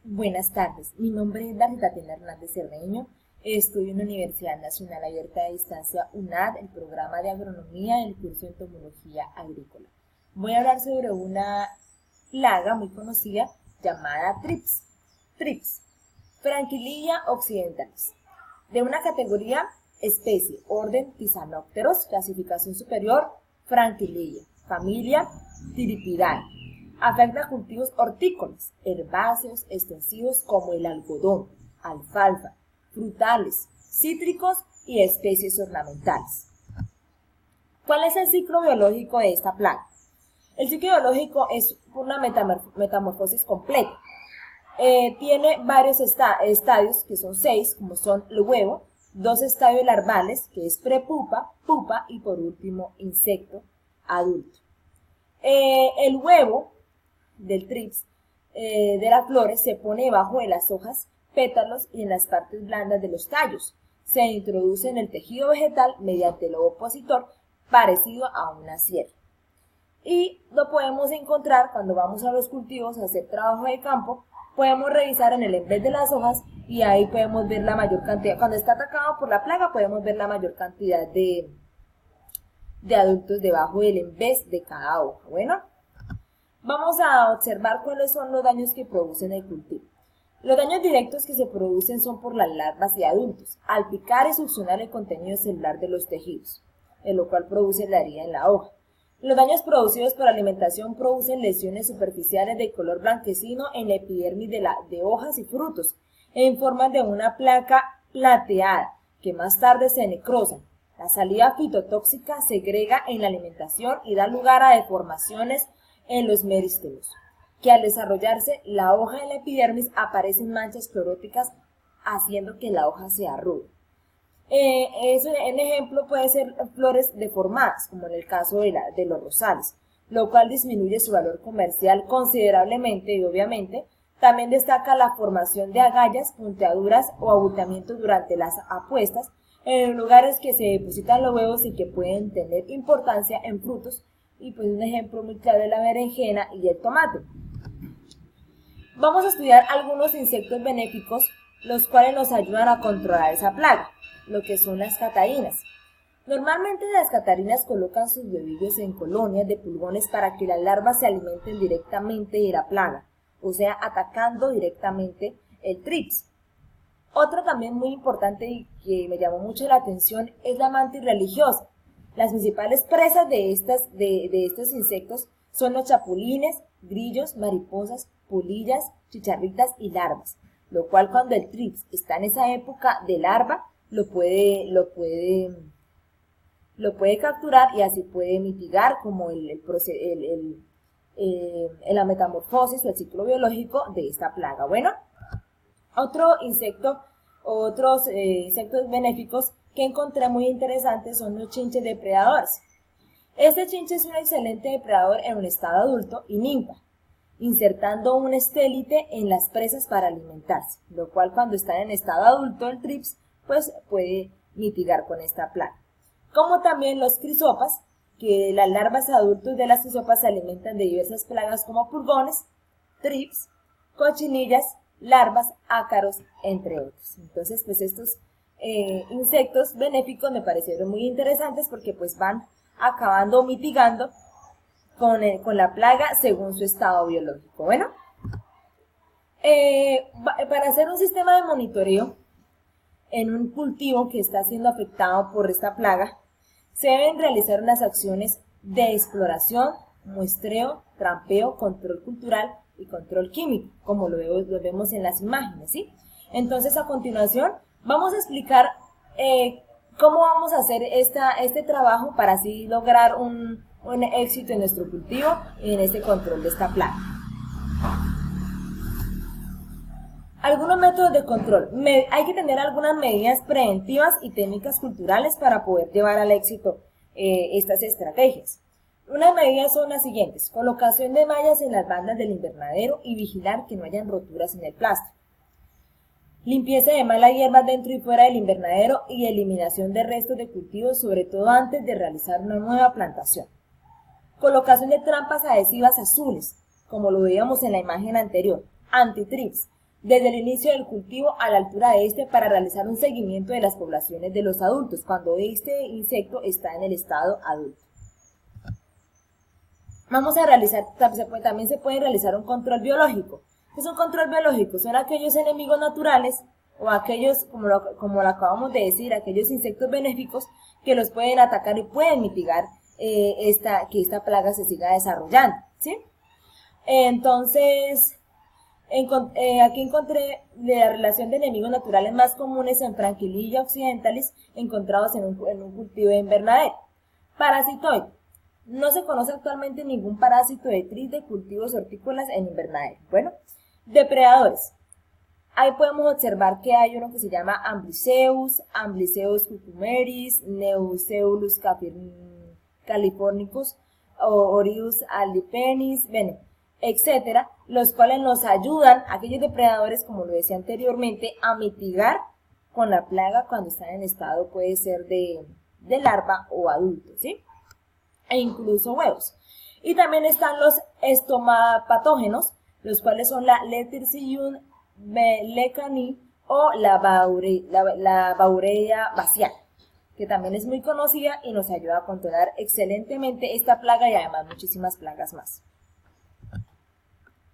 Buenas tardes, mi nombre es Darita Hernández Cerdeño, estudio en la Universidad Nacional Abierta de Distancia UNAD, el programa de agronomía en el curso de entomología agrícola. Voy a hablar sobre una plaga muy conocida llamada Thrips. Thrips, Franklinia occidentalis, de una categoría especie, orden Tizanopteros, clasificación superior, Franklinia, familia Tiripidae. Afecta a cultivos hortícolas, herbáceos, extensivos como el algodón, alfalfa, frutales, cítricos y especies ornamentales. ¿Cuál es el ciclo biológico de esta plaga? El ciclo biológico es una metamorfosis completa. Tiene varios estadios, que son 6, como son el huevo, 2 estadios larvales, que es prepupa, pupa y por último insecto adulto. El huevo del Thrips de las flores se pone debajo de las hojas, pétalos y en las partes blandas de los tallos. Se introduce en el tejido vegetal mediante el ovipositor parecido a una sierra. Y lo podemos encontrar cuando vamos a los cultivos a hacer trabajo de campo. Podemos revisar en el embés de las hojas y ahí podemos ver la mayor cantidad. Cuando está atacado por la plaga podemos ver la mayor cantidad de adultos debajo del embés de cada hoja. Bueno, vamos a observar cuáles son los daños que producen el cultivo. Los daños directos que se producen son por las larvas y adultos, al picar y succionar el contenido celular de los tejidos, en lo cual produce la herida en la hoja. Los daños producidos por alimentación producen lesiones superficiales de color blanquecino en la epidermis de hojas y frutos, en forma de una placa plateada, que más tarde se necrosan. La salida fitotóxica segrega en la alimentación y da lugar a deformaciones en los meristelos, que al desarrollarse la hoja en la epidermis aparecen manchas cloróticas haciendo que la hoja se arrugue. En ejemplo puede ser flores deformadas, como en el caso de los rosales, lo cual disminuye su valor comercial considerablemente y obviamente también destaca la formación de agallas, punteaduras o abultamientos durante las apuestas en lugares que se depositan los huevos y que pueden tener importancia en frutos. Y pues un ejemplo muy claro es la berenjena y el tomate. Vamos a estudiar algunos insectos benéficos, los cuales nos ayudan a controlar esa plaga, lo que son las catarinas. Normalmente las catarinas colocan sus huevillos en colonias de pulgones para que las larvas se alimenten directamente de la plaga, o sea, atacando directamente el Thrips. Otro también muy importante y que me llamó mucho la atención es la mantis religiosa. Las principales presas de estos insectos son los chapulines, grillos, mariposas, polillas, chicharritas y larvas, lo cual cuando el Thrips está en esa época de larva, lo puede capturar y así puede mitigar como la metamorfosis o el ciclo biológico de esta plaga. Bueno, otros insectos benéficos que encontré muy interesantes son los chinches depredadores. Este chinche es un excelente depredador en un estado adulto y ninfa, insertando un estélite en las presas para alimentarse, lo cual cuando está en estado adulto el Thrips pues puede mitigar con esta plaga. Como también los crisopas, que las larvas adultos de las crisopas se alimentan de diversas plagas como pulgones, Thrips, cochinillas, larvas, ácaros, entre otros. Entonces pues estos insectos benéficos me parecieron muy interesantes porque pues van acabando o mitigando con la plaga según su estado biológico. Bueno, para hacer un sistema de monitoreo en un cultivo que está siendo afectado por esta plaga, se deben realizar unas acciones de exploración, muestreo, trampeo, control cultural y control químico, como lo vemos en las imágenes, ¿sí? Entonces, a continuación, vamos a explicar cómo vamos a hacer este trabajo para así lograr un éxito en nuestro cultivo y en este control de esta plaga. Algunos métodos de control. Hay que tener algunas medidas preventivas y técnicas culturales para poder llevar al éxito estas estrategias. Unas medidas son las siguientes: colocación de mallas en las bandas del invernadero y vigilar que no hayan roturas en el plástico. Limpieza de malas hierbas dentro y fuera del invernadero y eliminación de restos de cultivos, sobre todo antes de realizar una nueva plantación. Colocación de trampas adhesivas azules, como lo veíamos en la imagen anterior, anti-Thrips, desde el inicio del cultivo a la altura de este para realizar un seguimiento de las poblaciones de los adultos, cuando este insecto está en el estado adulto. Vamos a realizar, también se puede realizar un control biológico. ¿Qué es un control biológico? Son aquellos enemigos naturales o aquellos, como lo acabamos de decir, aquellos insectos benéficos que los pueden atacar y pueden mitigar que esta plaga se siga desarrollando, ¿sí? Entonces, aquí encontré la relación de enemigos naturales más comunes en Franquililla occidentalis encontrados en un cultivo de invernadero. Parasitoide. No se conoce actualmente ningún parásito de tris de cultivos hortícolas en invernadero. Bueno, depredadores. Ahí podemos observar que hay uno que se llama Ambliseus cucumeris, Neuseulus californicus, Orius aldipenis, bueno, etcétera, los cuales nos ayudan, aquellos depredadores, como lo decía anteriormente, a mitigar con la plaga cuando están en estado, puede ser de larva o adulto, ¿sí? E incluso huevos. Y también están los estomapatógenos, los cuales son la Letercillium lecani o la Baureia bacial, que también es muy conocida y nos ayuda a controlar excelentemente esta plaga y además muchísimas plagas más.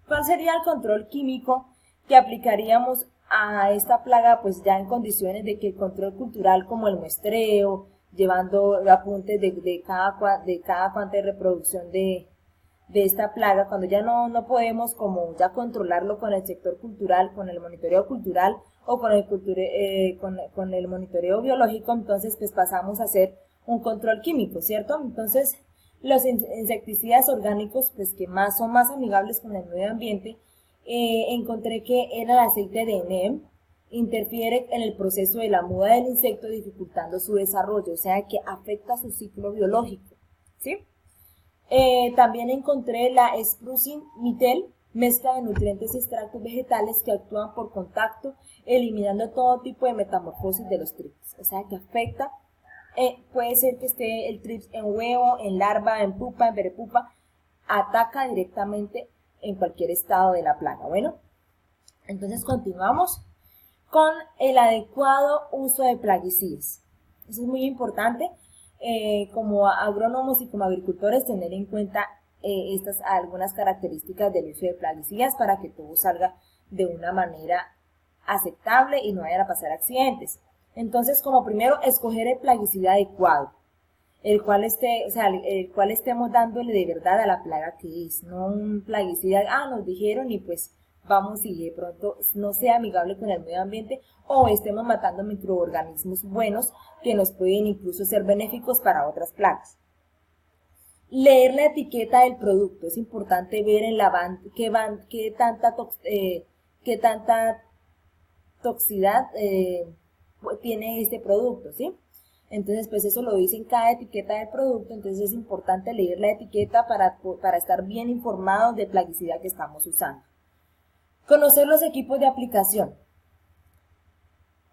¿Cuál sería el control químico que aplicaríamos a esta plaga? Pues ya en condiciones de que el control cultural, como el muestreo, llevando apuntes de cada cuanta de reproducción de esta plaga, cuando ya no podemos como ya controlarlo con el sector cultural, con el monitoreo cultural o con el monitoreo biológico, entonces pues pasamos a hacer un control químico, ¿cierto? Entonces los insecticidas orgánicos pues que son más amigables con el medio ambiente, encontré que era el aceite de neem, interfiere en el proceso de la muda del insecto dificultando su desarrollo, o sea que afecta su ciclo biológico, ¿sí? También encontré la Sprucin mitel, mezcla de nutrientes y extractos vegetales que actúan por contacto, eliminando todo tipo de metamorfosis de los trips, o sea que afecta, puede ser que esté el trips en huevo, en larva, en pupa, en berepupa, ataca directamente en cualquier estado de la plaga. Bueno, entonces continuamos con el adecuado uso de plaguicidas. Eso es muy importante, como agrónomos y como agricultores, tener en cuenta algunas características del uso de plaguicidas para que todo salga de una manera aceptable y no vayan a pasar accidentes. Entonces, como primero, escoger el plaguicida adecuado, el cual estemos dándole de verdad a la plaga que es, no un plaguicida, nos dijeron y pues vamos y de pronto no sea amigable con el medio ambiente o estemos matando microorganismos buenos que nos pueden incluso ser benéficos para otras plagas. Leer la etiqueta del producto, es importante ver en la qué tanta toxicidad tiene este producto, ¿sí? Entonces, pues eso lo dice en cada etiqueta del producto, entonces es importante leer la etiqueta para estar bien informados del plaguicida que estamos usando. Conocer los equipos de aplicación.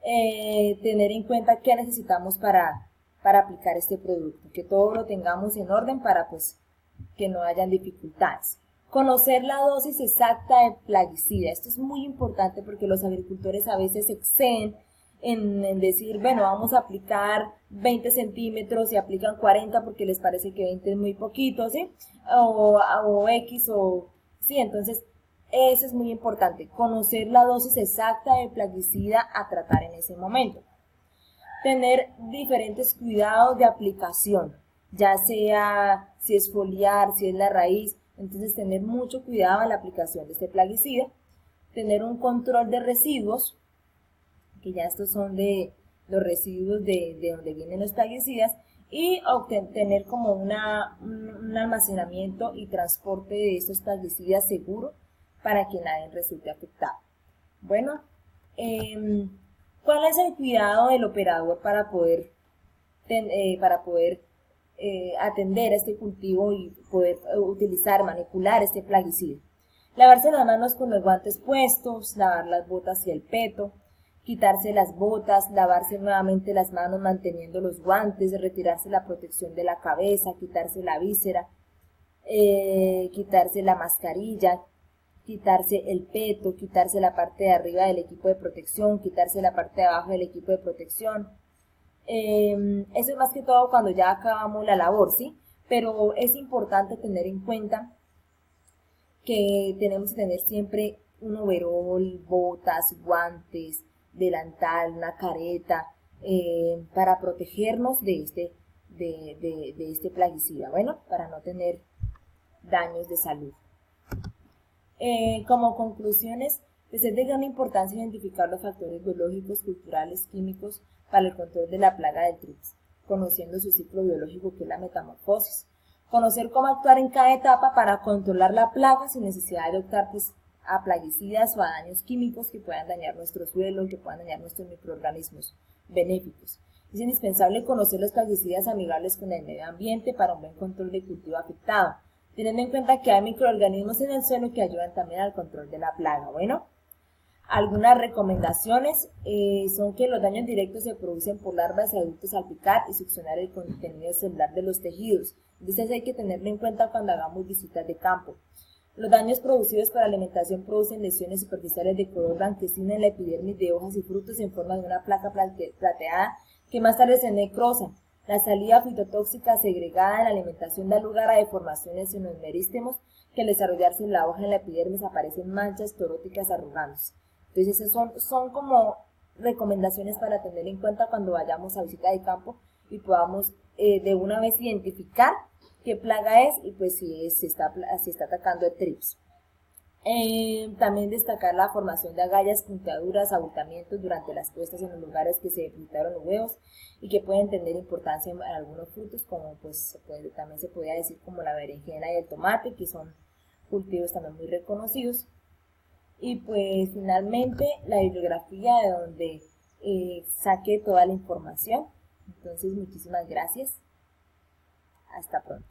Tener en cuenta qué necesitamos para aplicar este producto, que todo lo tengamos en orden para pues que no hayan dificultades. Conocer la dosis exacta de plaguicida, esto es muy importante porque los agricultores a veces se exceden en decir, bueno, vamos a aplicar 20 centímetros y aplican 40 porque les parece que 20 es muy poquito, ¿sí? O X o, sí, entonces eso es muy importante, conocer la dosis exacta de plaguicida a tratar en ese momento. Tener diferentes cuidados de aplicación, ya sea si es foliar, si es la raíz, entonces tener mucho cuidado en la aplicación de este plaguicida. Tener un control de residuos, que ya estos son de los residuos de donde vienen los plaguicidas, y tener como un almacenamiento y transporte de estos plaguicidas seguro para que nadie resulte afectado. Bueno, ¿cuál es el cuidado del operador para poder atender a este cultivo y poder manipular este plaguicida? Lavarse las manos con los guantes puestos, lavar las botas y el peto, quitarse las botas, lavarse nuevamente las manos manteniendo los guantes, retirarse la protección de la cabeza, quitarse la víscera, quitarse la mascarilla, quitarse el peto, quitarse la parte de arriba del equipo de protección, quitarse la parte de abajo del equipo de protección. Eso es más que todo cuando ya acabamos la labor, ¿sí? Pero es importante tener en cuenta que tenemos que tener siempre un overol, botas, guantes, delantal, una careta, para protegernos de este plaguicida, bueno, para no tener daños de salud. Como conclusiones, pues es de gran importancia identificar los factores biológicos, culturales, químicos para el control de la plaga del trips, conociendo su ciclo biológico que es la metamorfosis. Conocer cómo actuar en cada etapa para controlar la plaga sin necesidad de optar pues, a plaguicidas o a daños químicos que puedan dañar nuestro suelo, que puedan dañar nuestros microorganismos benéficos. Es indispensable conocer los plaguicidas amigables con el medio ambiente para un buen control del cultivo afectado, teniendo en cuenta que hay microorganismos en el suelo que ayudan también al control de la plaga. Bueno, algunas recomendaciones son que los daños directos se producen por larvas y adultos al picar y succionar el contenido celular de los tejidos. Entonces hay que tenerlo en cuenta cuando hagamos visitas de campo. Los daños producidos por alimentación producen lesiones superficiales de color blanquecino en la epidermis de hojas y frutos en forma de una placa plateada que más tarde se necrosa. La salida fitotóxica segregada en la alimentación da lugar a deformaciones en los merístenos que al desarrollarse en la hoja en la epidermis aparecen manchas toróticas arrugándose. Entonces esas son como recomendaciones para tener en cuenta cuando vayamos a visita de campo y podamos de una vez identificar qué plaga es y pues si se está atacando el trips. También destacar la formación de agallas, puntaduras, abultamientos durante las puestas en los lugares que se depositaron los huevos y que pueden tener importancia en algunos frutos, como pues también se podría decir como la berenjena y el tomate, que son cultivos también muy reconocidos. Y pues finalmente la bibliografía de donde saqué toda la información. Entonces muchísimas gracias. Hasta pronto.